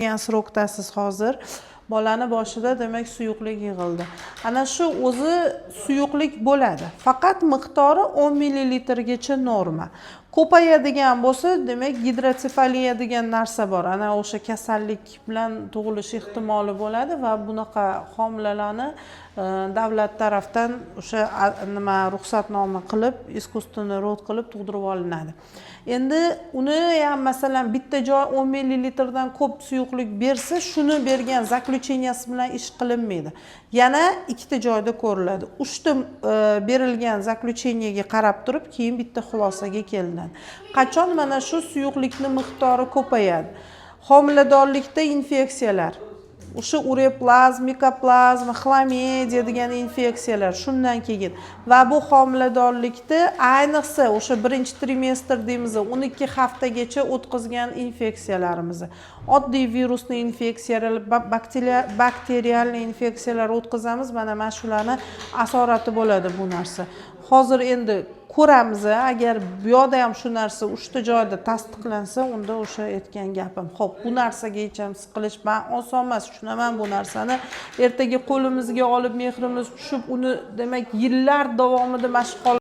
degan srokdasiz hozir. Bolani boshida demak suyuqlik yig'ildi. Ana shu o'zi suyuqlik bo'ladi. Faqat miqdori 10 ml-gacha norma. Ko'payadigan bo'lsa, demak gidrotsefaliya degan narsa bor. Ana o'sha kasallik bilan tug'ilish ehtimoli bo'ladi va bunaqa homilalarni davlat tarafdan o'sha nima ruxsatnoma qilib, искусственный rod qilib tug'dirib olinadi. Endi uni ham masalan bitta joy 10 ml dan ko'p suyuqlik bersa, shuni bergan zaklученияsi bilan ish qilinmaydi. Yana ikkita joyda ko'riladi. 3 ta berilgan zaklучениyaga qarab turib, keyin bitta xulosaga kelinadi. Qachon mana shu suyuqlikni miqdori ko'payadi? Homiladorlikda infeksiyalar, o'sha ureplazm, mikoplazm, xlamediya degan infeksiyalar shundan keyin va bu homiladorlikda ayniqsa o'sha birinchi trimestr deymiz, 12 haftagacha o'tkazgan infeksiyalarimiz, oddiy virusli infeksiyalar, bakterial infeksiyalar o'tkazamiz, mana shularni asorati bo'ladi bu narsa. Hozir endi ko'ramiz, agar bu yoqda ham shu narsa 3 ta joyda tasdiqlansa, unda o'sha aytgan gapim. Xo'p, bu narsaga hecham siqilish oson emas, tushunaman bu narsani. Ertaga qo'limizga olib mehrimiz tushib, uni demak yillar davomida mashq